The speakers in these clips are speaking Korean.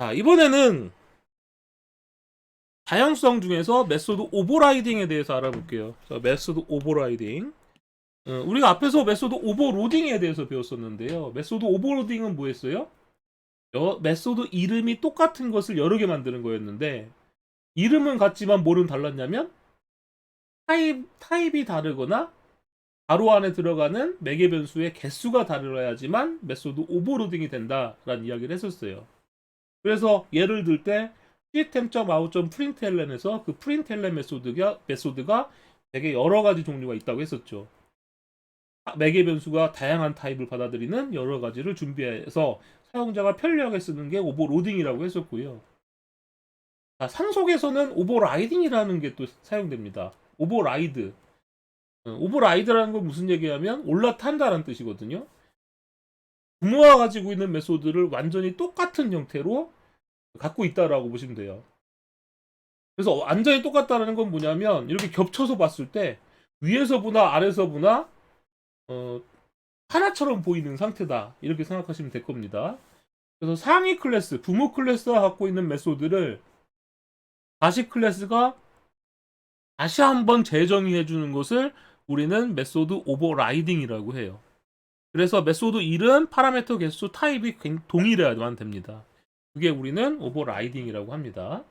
자, 이번에는 다양성 중에서 메소드 오버라이딩에 대해서 알아볼게요. 자, 메소드 오버라이딩. 우리가 앞에서 메소드 오버로딩에 대해서 배웠었는데요. 메소드 오버로딩은 뭐였어요? 메소드 이름이 똑같은 것을 여러 개 만드는 거였는데, 이름은 같지만 뭐는 달랐냐면 타입이 다르거나 가로 안에 들어가는 매개 변수의 개수가 다르야지만 메소드 오버로딩이 된다라는 이야기를 했었어요. 그래서 예를 들 때 system.out.println에서 그 println 메소드가 되게 여러 가지 종류가 있다고 했었죠. 매개 변수가 다양한 타입을 받아들이는 여러 가지를 준비해서 사용자가 편리하게 쓰는 게 오버로딩이라고 했었고요. 자, 상속에서는 오버라이딩이라는 게 또 사용됩니다. 오버라이드. 오버라이드라는 건 무슨 얘기냐면 올라탄다라는 뜻이거든요. 부모가 가지고 있는 메소드를 완전히 똑같은 형태로 갖고 있다라고 보시면 돼요. 그래서 완전히 똑같다는 건 뭐냐면 이렇게 겹쳐서 봤을 때 위에서 보나 아래서 보나 하나처럼 보이는 상태다, 이렇게 생각하시면 될 겁니다. 그래서 상위 클래스, 부모 클래스가 갖고 있는 메소드를 다시 클래스가 다시 한번 재정의해 주는 것을 우리는 메소드 오버라이딩이라고 해요. 그래서 메소드 이름, 파라미터 개수, 타입이 동일해야만 됩니다. 그게 우리는 오버라이딩이라고 합니다.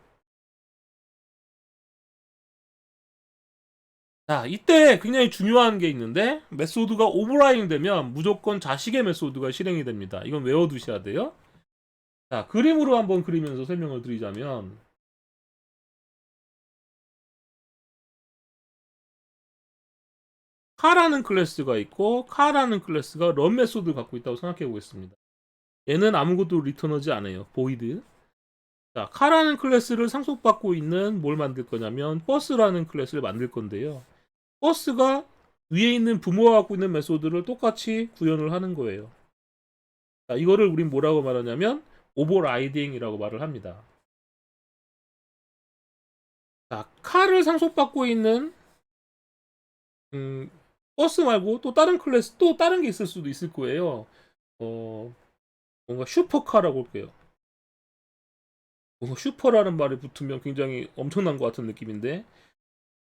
자, 이때 굉장히 중요한 게 있는데, 메소드가 오버라이딩 되면 무조건 자식의 메소드가 실행이 됩니다. 이건 외워두셔야 돼요. 자, 그림으로 한번 그리면서 설명을 드리자면, 카라는 클래스가 있고 카라는 클래스가 런 메소드를 갖고 있다고 생각해 보겠습니다. 얘는 아무것도 리턴하지 않아요. 보이드. 자, 카라는 클래스를 상속받고 있는 뭘 만들 거냐면 버스라는 클래스를 만들 건데요. 버스가 위에 있는 부모가 갖고 있는 메소드를 똑같이 구현을 하는 거예요. 자, 이거를 우린 뭐라고 말하냐면 오버라이딩이라고 말을 합니다. 자, 카를 상속받고 있는 버스 말고 또 다른 클래스, 또 다른 게 있을 수도 있을 거예요. 뭔가 슈퍼카라고 할게요. 뭔가 슈퍼라는 말이 붙으면 굉장히 엄청난 것 같은 느낌인데,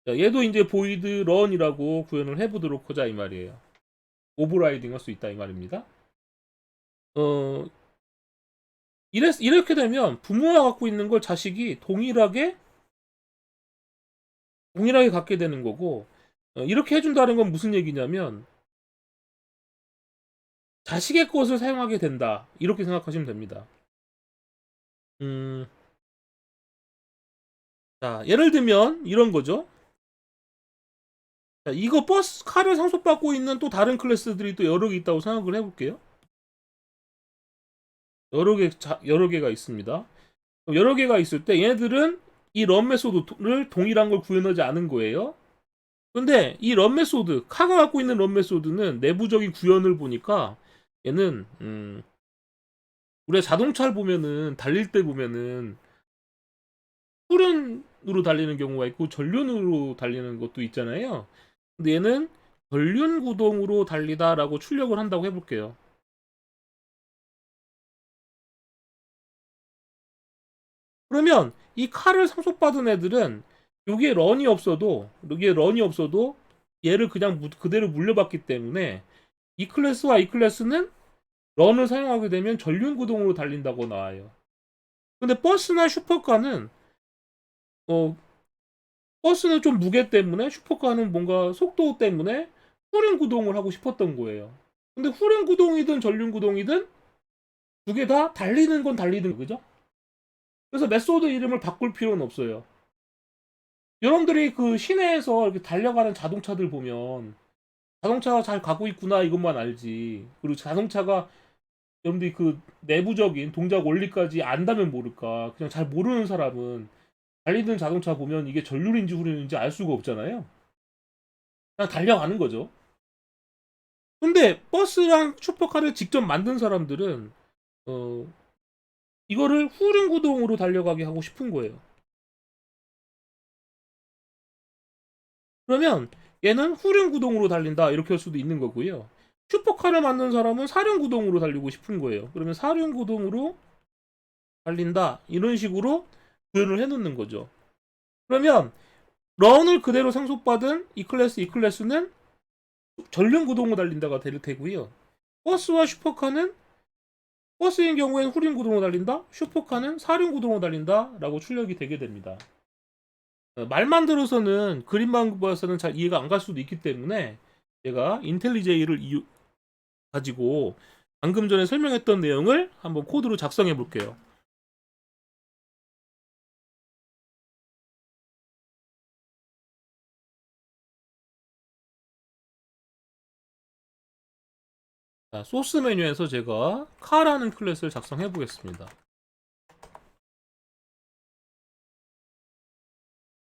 자, 얘도 이제 보이드 런이라고 구현을 해보도록 하자 이 말이에요. 오버라이딩 할 수 있다 이 말입니다. 어, 이렇게 되면 부모가 갖고 있는 걸 자식이 동일하게 갖게 되는 거고, 이렇게 해준다는 건 무슨 얘기냐면 자식의 것을 사용하게 된다, 이렇게 생각하시면 됩니다. 음, 자, 예를 들면 이런 거죠. 자, 이거 버스 카를 상속받고 있는 또 다른 클래스들이 또 여러 개 있다고 생각을 해볼게요. 여러 개가 있습니다. 여러 개가 있을 때 얘네들은 이 런 메소드를 동일한 걸 구현하지 않은 거예요. 근데 이 런 메소드, 카가 갖고 있는 런 메소드는 내부적인 구현을 보니까 얘는 우리가 자동차를 보면은 달릴 때 보면은 후륜으로 달리는 경우가 있고 전륜으로 달리는 것도 있잖아요. 근데 얘는 전륜 구동으로 달리다라고 출력을 한다고 해볼게요. 그러면 이 칼을 상속받은 애들은 여기에 런이 없어도 얘를 그냥 그대로 물려받기 때문에 이 클래스와 이 클래스는 런을 사용하게 되면 전륜 구동으로 달린다고 나와요. 근데 버스나 슈퍼카는 어 버스는 좀 무게 때문에, 슈퍼카는 뭔가 속도 때문에 후륜 구동을 하고 싶었던 거예요. 근데 후륜 구동이든 전륜 구동이든 두 개 다 달리는 건 달리는 거, 그죠? 그래서 메소드 이름을 바꿀 필요는 없어요. 여러분들이 그 시내에서 이렇게 달려가는 자동차들 보면 자동차가 잘 가고 있구나 이것만 알지. 그리고 자동차가 여러분들이 그 내부적인 동작 원리까지 안다면 모를까. 그냥 잘 모르는 사람은 달리는 자동차 보면 이게 전륜인지 후륜인지 알 수가 없잖아요. 그냥 달려가는 거죠. 근데 버스랑 슈퍼카를 직접 만든 사람들은 어 이거를 후륜 구동으로 달려가게 하고 싶은 거예요. 그러면 얘는 후륜 구동으로 달린다, 이렇게 할 수도 있는 거고요. 슈퍼카를 만든 사람은 사륜 구동으로 달리고 싶은 거예요. 그러면 사륜 구동으로 달린다. 이런 식으로 구현을 해놓는 거죠. 그러면 런을 그대로 상속받은 E클래스는 전륜구동으로 달린다가 될 테고요. 버스와 슈퍼카는 버스인 경우에는 후륜구동으로 달린다. 슈퍼카는 사륜구동으로 달린다. 라고 출력이 되게 됩니다. 말만 들어서는 그림만 봐서는 잘 이해가 안 갈 수도 있기 때문에 제가 인텔리제이를 가지고 방금 전에 설명했던 내용을 한번 코드로 작성해 볼게요. 자, 소스 메뉴에서 제가 카라는 클래스를 작성해 보겠습니다.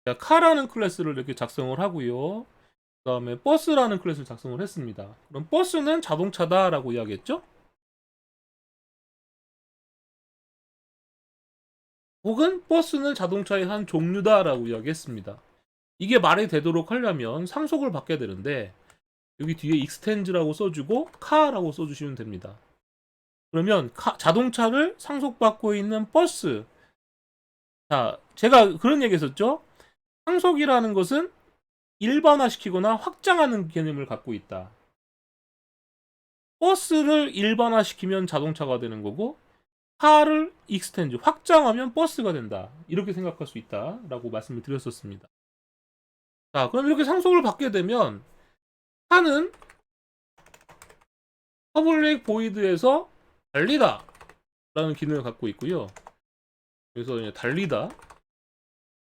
자, 카라는 클래스를 이렇게 작성을 하고요. 그 다음에 버스라는 클래스를 작성을 했습니다. 그럼 버스는 자동차다라고 이야기했죠? 혹은 버스는 자동차의 한 종류다라고 이야기했습니다. 이게 말이 되도록 하려면 상속을 받게 되는데 여기 뒤에 익스텐즈라고 써주고 카라고 써주시면 됩니다. 그러면 자동차를 상속받고 있는 버스. 자, 제가 그런 얘기 했었죠? 상속이라는 것은 일반화시키거나 확장하는 개념을 갖고 있다. 버스를 일반화시키면 자동차가 되는 거고 카를 익스텐즈, 확장하면 버스가 된다. 이렇게 생각할 수 있다라고 말씀을 드렸었습니다. 자, 그럼 이렇게 상속을 받게 되면 카는 퍼블릭 보이드에서 달리다 라는 기능을 갖고 있고요. 그래서 달리다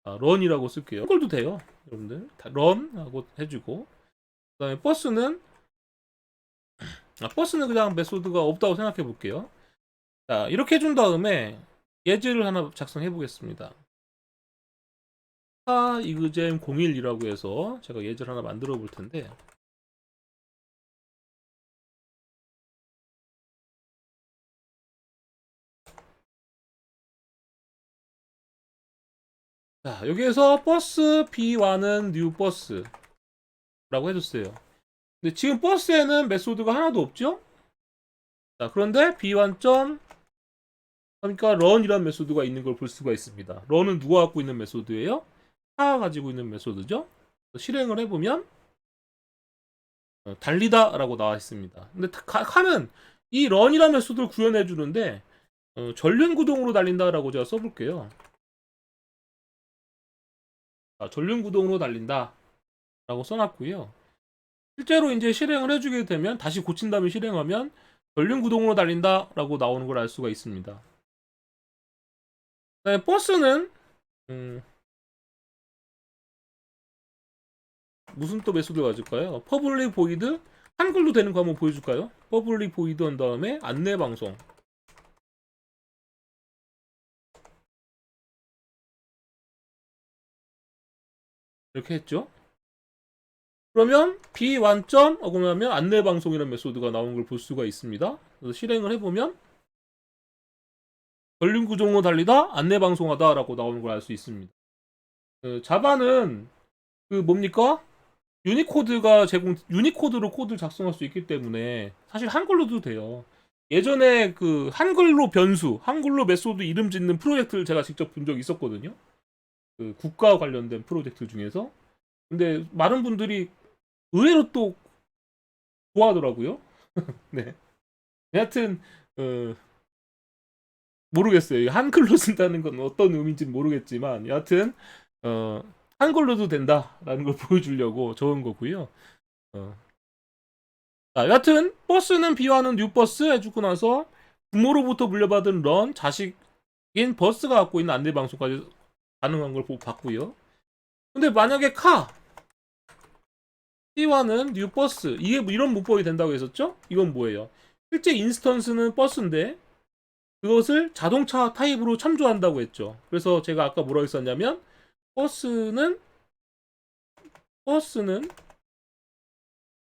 런이라고 쓸게요. 한글도 돼요. 여러분들 런 하고 해주고 그 다음에 버스는 그냥 메소드가 없다고 생각해 볼게요. 자, 이렇게 해준 다음에 예제를 하나 작성해 보겠습니다. 이그잼 01이라고 해서 제가 예제를 하나 만들어 볼 텐데 자, 여기에서 버스 B1은 뉴 버스라고 해줬어요. 근데 지금 버스에는 메소드가 하나도 없죠? 자, 그런데 B1. 그러니까 run이라는 메소드가 있는 걸 볼 수가 있습니다. run은 누가 갖고 있는 메소드예요? 카가 가지고 있는 메소드죠. 실행을 해보면 달리다라고 나와 있습니다. 근데 카는 이 run이라는 메소드를 구현해 주는데 전륜구동으로 달린다라고 제가 써볼게요. 전륜구동으로 달린다라고 써놨고요. 실제로 이제 실행을 해주게 되면 다시 고친 다음에 실행하면 전륜구동으로 달린다라고 나오는 걸 알 수가 있습니다. 네, 버스는 무슨 또 메소드가 가질까요? 퍼블릭 보이드 한글로 되는 거 한번 보여줄까요? 퍼블릭 보이드 한 다음에 안내방송 이렇게 했죠. 그러면 B1. 어그러면 안내방송이라는 메소드가 나오는 걸 볼 수가 있습니다. 그래서 실행을 해보면 전륜구동으로 달리다 안내방송하다 라고 나오는 걸 알 수 있습니다. 자바는 뭡니까? 유니코드로 코드를 작성할 수 있기 때문에 사실 한글로도 돼요. 예전에 한글로 변수, 한글로 메소드 이름 짓는 프로젝트를 제가 직접 본 적이 있었거든요. 국가 관련된 프로젝트 중에서. 근데 많은 분들이 의외로 또 좋아하더라고요. 네. 여하튼 모르겠어요. 한글로 쓴다는 건 어떤 의미인지는 모르겠지만 여하튼 한글로도 된다라는 걸 보여주려고 적은 거고요. 자, 여하튼 버스는 비와는 뉴버스 해주고 나서 부모로부터 물려받은 런 자식인 버스가 갖고 있는 안내방송까지 가능한 걸 봤고요. 근데 만약에 C와는 뉴버스 이게 이런 문법이 된다고 했었죠? 이건 뭐예요? 실제 인스턴스는 버스인데 그것을 자동차 타입으로 참조한다고 했죠. 그래서 제가 아까 뭐라고 했었냐면 버스는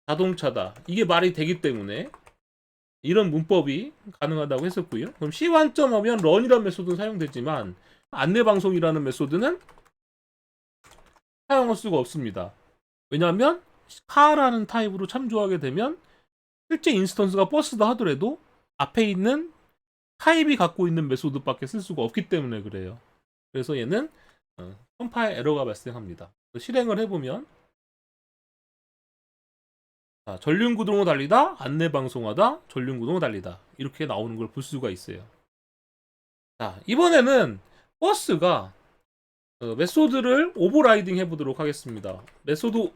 자동차다. 이게 말이 되기 때문에 이런 문법이 가능하다고 했었고요. 그럼 C1. 하면 run이라는 메소드는 사용되지만 안내방송이라는 메소드는 사용할 수가 없습니다. 왜냐하면 카라는 타입으로 참조하게 되면 실제 인스턴스가 버스다 하더라도 앞에 있는 타입이 갖고 있는 메소드밖에 쓸 수가 없기 때문에 그래요. 그래서 얘는 컴파일 에러가 발생합니다. 실행을 해보면 자, 전륜구동으로 달리다, 안내방송하다, 전륜구동으로 달리다 이렇게 나오는 걸 볼 수가 있어요. 자, 이번에는 버스가 메소드를 오버라이딩 해보도록 하겠습니다.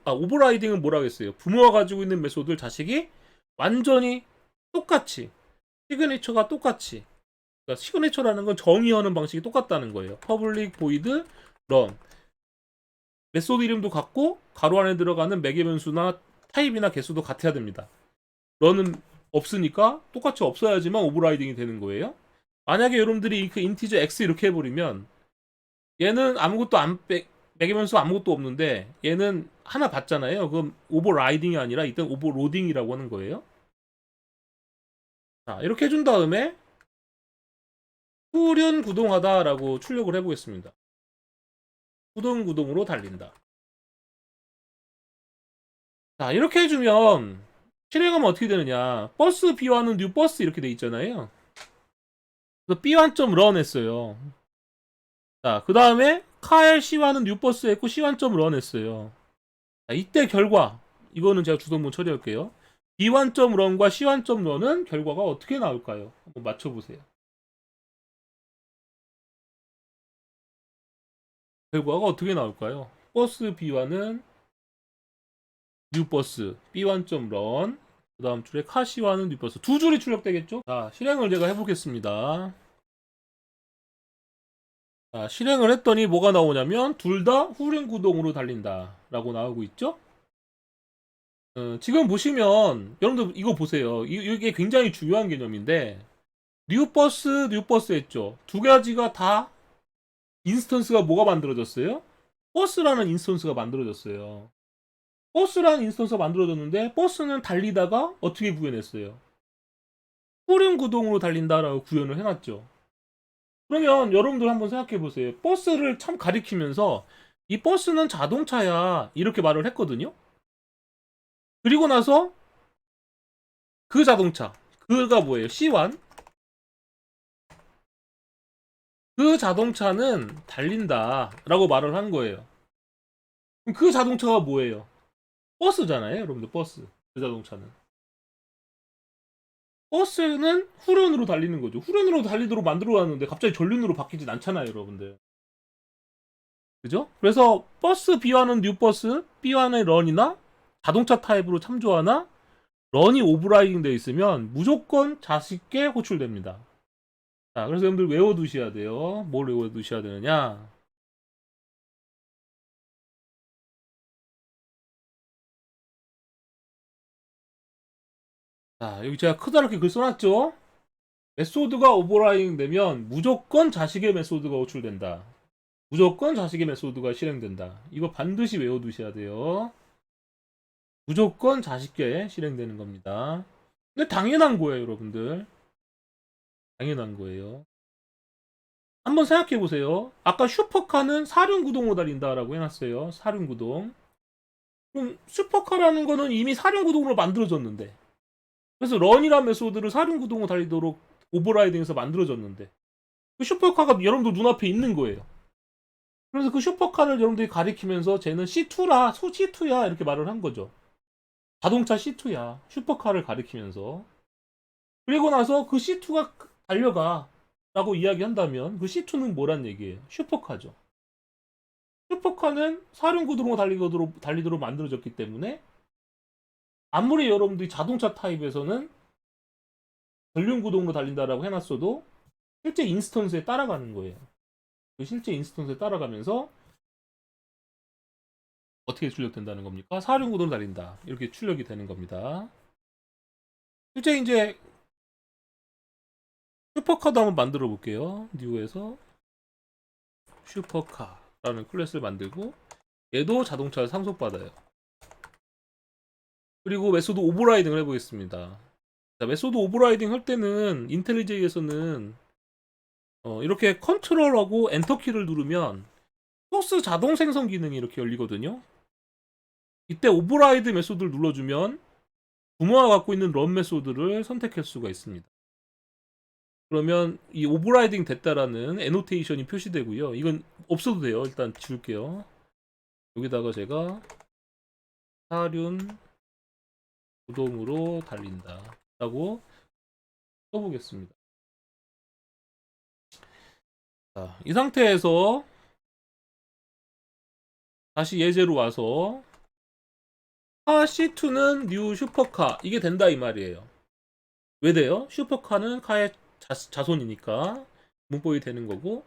오버라이딩은 뭐라 하겠어요? 부모가 가지고 있는 메소드를 자식이 완전히 똑같이 시그니처가 똑같이, 그러니까 시그니처라는 건 정의하는 방식이 똑같다는 거예요. 퍼블릭 보이드 런 메소드 이름도 같고 가로 안에 들어가는 매개 변수나 타입이나 개수도 같아야 됩니다. 런은 없으니까 똑같이 없어야지만 오버라이딩이 되는 거예요. 만약에 여러분들이 그 인티저 x 이렇게 해버리면 얘는 아무것도 매개 변수 아무것도 없는데 얘는 하나 받잖아요. 그럼 오버라이딩이 아니라 이땐 오버로딩이라고 하는 거예요. 자, 이렇게 해준 다음에 후륜 구동하다라고 출력을 해보겠습니다. 구동으로 달린다. 자, 이렇게 해주면 실행하면 어떻게 되느냐? 버스 B1은 뉴 버스 이렇게 돼 있잖아요. 그래서 B1.run 했어요. 자, 그 다음에 칼 C1은 뉴 버스 했고 C1.run 했어요. 자, 이때 결과 이거는 제가 주성분 처리할게요. B1.run과 C1.run은 결과가 어떻게 나올까요? 한번 맞춰보세요. 결과가 어떻게 나올까요? 버스 B1은 뉴 버스 B1.run, 그 다음 줄에 카시와는 뉴 버스 두 줄이 출력되겠죠? 자, 실행을 제가 해보겠습니다. 자, 실행을 했더니 뭐가 나오냐면 둘 다 후륜 구동으로 달린다 라고 나오고 있죠? 지금 보시면 여러분들 이거 보세요. 이게 굉장히 중요한 개념인데 뉴 버스 했죠. 두 가지가 다 인스턴스가 뭐가 만들어졌어요? 버스라는 인스턴스가 만들어졌어요. 버스라는 인스턴스가 만들어졌는데 버스는 달리다가 어떻게 구현했어요? 후륜 구동으로 달린다라고 구현을 해놨죠. 그러면 여러분들 한번 생각해 보세요. 버스를 참 가리키면서 이 버스는 자동차야 이렇게 말을 했거든요. 그리고 나서 그 자동차, 그가 뭐예요? C1. 그 자동차는 달린다라고 말을 한 거예요. 그럼 그 자동차가 뭐예요? 버스잖아요, 여러분들. 버스. 그 자동차는. 버스는 후륜으로 달리는 거죠. 후륜으로 달리도록 만들어놨는데 갑자기 전륜으로 바뀌진 않잖아요, 여러분들. 그죠? 그래서 버스 B와는 뉴 버스, B와는 런이나 자동차 타입으로 참조하나 런이 오버라이딩 되어 있으면 무조건 자식께 호출됩니다. 자, 그래서 여러분들 외워두셔야 돼요. 뭘 외워두셔야 되느냐? 자, 여기 제가 크다랗게 글 써놨죠? 메소드가 오버라이딩 되면 무조건 자식의 메소드가 호출된다. 무조건 자식의 메소드가 실행된다. 이거 반드시 외워두셔야 돼요. 무조건 자식께 실행되는 겁니다. 근데 당연한 거예요, 여러분들. 당연한 거예요. 한번 생각해 보세요. 아까 슈퍼카는 사륜구동으로 달린다라고 해놨어요. 사륜구동. 그럼 슈퍼카라는 거는 이미 사륜구동으로 만들어졌는데. 그래서 런이라는 메소드를 사륜구동으로 달리도록 오버라이딩해서 만들어졌는데. 그 슈퍼카가 여러분들 눈앞에 있는 거예요. 그래서 그 슈퍼카를 여러분들이 가리키면서 쟤는 C2야 이렇게 말을 한 거죠. 자동차 C2야. 슈퍼카를 가리키면서. 그리고 나서 그 C2가 달려가 라고 이야기한다면 그 C2는 뭐란 얘기예요? 슈퍼카죠. 슈퍼카는 사륜구동으로 달리도록 만들어졌기 때문에 아무리 여러분들이 자동차 타입에서는 전륜구동으로 달린다라고 해놨어도 실제 인스턴스에 따라가는 거예요. 그 실제 인스턴스에 따라가면서 어떻게 출력된다는 겁니까? 사륜구동으로 달린다. 이렇게 출력이 되는 겁니다. 실제 이제 슈퍼카도 한번 만들어 볼게요. 뉴에서 슈퍼카라는 클래스를 만들고 얘도 자동차를 상속받아요. 그리고 메소드 오버라이딩을 해보겠습니다. 자, 메소드 오버라이딩 할 때는 인텔리제이에서는 이렇게 컨트롤하고 엔터키를 누르면 소스 자동 생성 기능이 이렇게 열리거든요. 이때 오버라이드 메소드를 눌러주면 부모가 갖고 있는 런 메소드를 선택할 수가 있습니다. 그러면 이 오버라이딩 됐다라는 애노테이션이 표시되고요. 이건 없어도 돼요. 일단 지울게요. 여기다가 제가 사륜 구동으로 달린다 라고 써보겠습니다. 자, 이 상태에서 다시 예제로 와서 카 C2는 뉴 슈퍼카 이게 된다 이 말이에요. 왜 돼요? 슈퍼카는 카의 자손이니까 문법이 되는 거고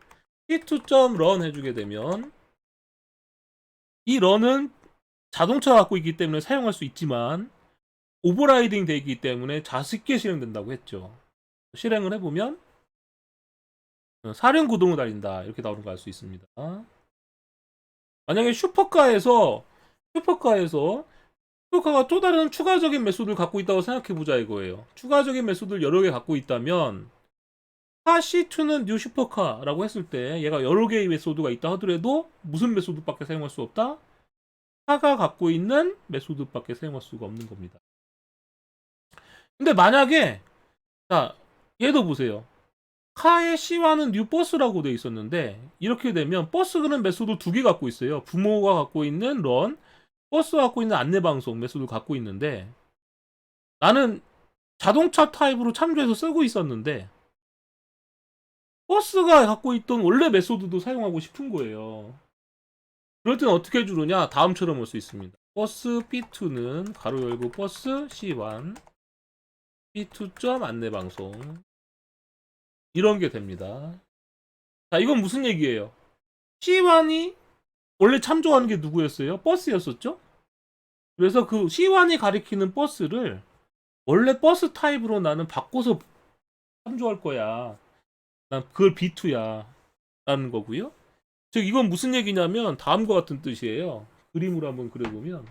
C2.run 해주게 되면 이 런은 자동차 갖고 있기 때문에 사용할 수 있지만 오버라이딩 되기 때문에 쉽게 실행된다고 했죠. 실행을 해보면 사륜구동을 달린다 이렇게 나오는 걸 알 수 있습니다. 만약에 슈퍼카가 또 다른 추가적인 메소드를 갖고 있다고 생각해보자 이거예요. 추가적인 메소드를 여러 개 갖고 있다면 카 C2는 뉴 슈퍼카라고 했을 때 얘가 여러 개의 메소드가 있다 하더라도 무슨 메소드밖에 사용할 수 없다? 카가 갖고 있는 메소드밖에 사용할 수가 없는 겁니다. 근데 만약에 자 얘도 보세요. 카의 C와는 뉴 버스라고 돼 있었는데 이렇게 되면 버스는 메소드 두 개 갖고 있어요. 부모가 갖고 있는 런, 버스가 갖고 있는 안내방송 메소드를 갖고 있는데 나는 자동차 타입으로 참조해서 쓰고 있었는데 버스가 갖고 있던 원래 메소드도 사용하고 싶은 거예요. 그럴 때는 어떻게 해주느냐? 다음처럼 올 수 있습니다. 버스 P2는 가로 열고 버스 C1 P2. 안내방송 이런 게 됩니다. 자, 이건 무슨 얘기예요? C1이 원래 참조하는 게 누구였어요? 버스였었죠? 그래서 그 C1이 가리키는 버스를 원래 버스 타입으로 나는 바꿔서 참조할 거야. 난 그걸 B2야. 라는 거고요. 즉, 이건 무슨 얘기냐면 다음과 같은 뜻이에요. 그림으로 한번 그려보면.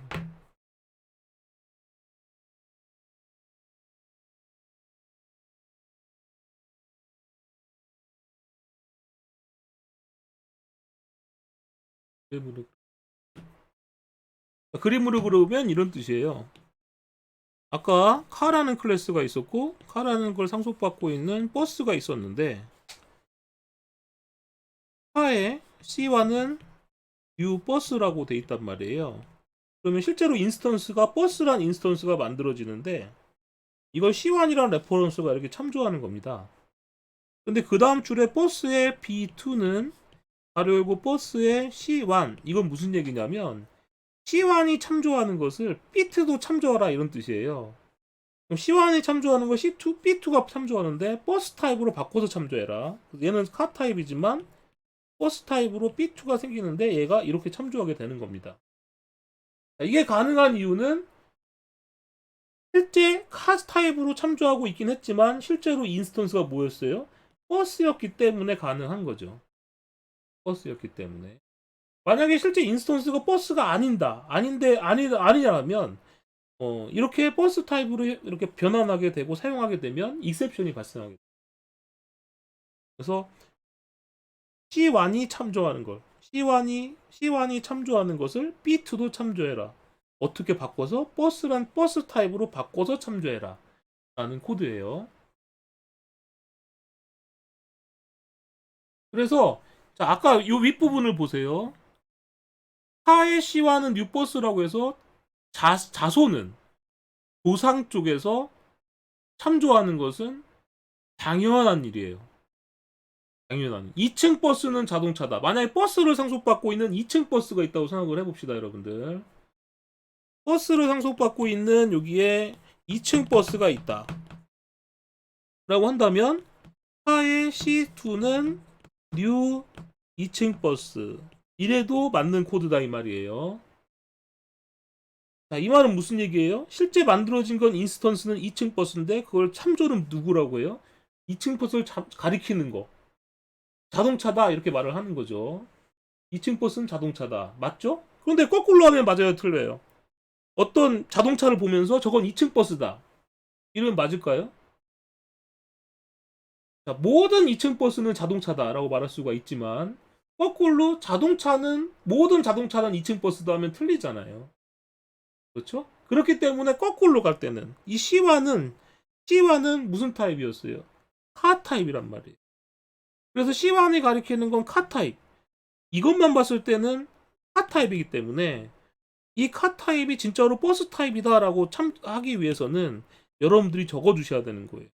그림으로 그려보면 이런 뜻이에요. 아까 카라는 클래스가 있었고 카라는 걸 상속받고 있는 버스가 있었는데 카의 C1은 뉴 버스라고 돼 있단 말이에요. 그러면 실제로 인스턴스가 버스란 인스턴스가 만들어지는데 이걸 C1이라는 레퍼런스가 이렇게 참조하는 겁니다. 근데 그 다음 줄에 버스의 B2는 가로 열고 버스의 C1 이건 무슨 얘기냐면 C1이 참조하는 것을 B2도 참조하라 이런 뜻이에요. 그럼 C1이 참조하는 걸 C2, B2가 참조하는데 버스 타입으로 바꿔서 참조해라. 얘는 카 타입이지만 버스 타입으로 B2가 생기는데 얘가 이렇게 참조하게 되는 겁니다. 이게 가능한 이유는 실제 카 타입으로 참조하고 있긴 했지만 실제로 인스턴스가 뭐였어요? 버스였기 때문에 가능한 거죠. 버스였기 때문에. 만약에 실제 인스턴스가 버스가 아니냐면 이렇게 버스 타입으로 이렇게 변환하게 되고 사용하게 되면 익셉션이 발생하게 돼요. 그래서 C1이 참조하는 걸 C1이 참조하는 것을 B2도 참조해라. 어떻게 바꿔서 버스란 버스 타입으로 바꿔서 참조해라 라는 코드예요. 그래서 자 아까 이 윗부분을 보세요. 카의 C와는 뉴버스라고 해서 자손은 조상 쪽에서 참조하는 것은 당연한 일이에요. 당연한. 2층 버스는 자동차다. 만약에 버스를 상속받고 있는 2층 버스가 있다고 생각을 해봅시다, 여러분들. 버스를 상속받고 있는 여기에 2층 버스가 있다. 라고 한다면 카의 C2는 뉴 2층 버스. 이래도 맞는 코드다 이 말이에요. 자, 이 말은 무슨 얘기예요? 실제 만들어진 건 인스턴스는 2층 버스인데 그걸 참조는 누구라고 해요? 2층 버스를 가리키는 거. 자동차다 이렇게 말을 하는 거죠. 2층 버스는 자동차다. 맞죠? 그런데 거꾸로 하면 맞아요, 틀려요? 어떤 자동차를 보면서 저건 2층 버스다. 이러면 맞을까요? 자, 모든 2층 버스는 자동차다라고 말할 수가 있지만 거꾸로 모든 자동차는 2층 버스다 하면 틀리잖아요. 그렇죠? 그렇기 때문에 거꾸로 갈 때는 이 C와는 무슨 타입이었어요? 카 타입이란 말이에요. 그래서 C1이 가리키는 건 카 타입. 이것만 봤을 때는 카 타입이기 때문에 이 카 타입이 진짜로 버스 타입이다라고 하기 위해서는 여러분들이 적어주셔야 되는 거예요.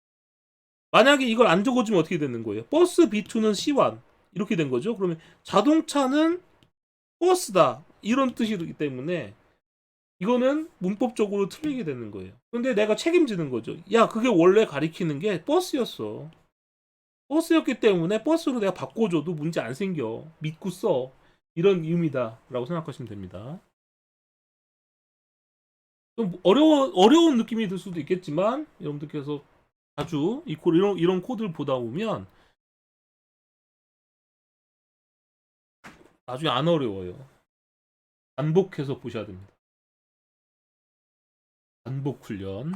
만약에 이걸 안 적어주면 어떻게 되는 거예요? 버스 B2는 C1 이렇게 된 거죠. 그러면 자동차는 버스다 이런 뜻이기 때문에 이거는 문법적으로 틀리게 되는 거예요. 근데 내가 책임지는 거죠. 야, 그게 원래 가리키는 게 버스였어. 버스였기 때문에 버스로 내가 바꿔줘도 문제 안 생겨. 믿고 써. 이런 의미다. 라고 생각하시면 됩니다. 좀 어려운 느낌이 들 수도 있겠지만, 여러분들께서 자주 이런 코드를 보다 보면 나중에 안 어려워요. 반복해서 보셔야 됩니다. 반복 훈련.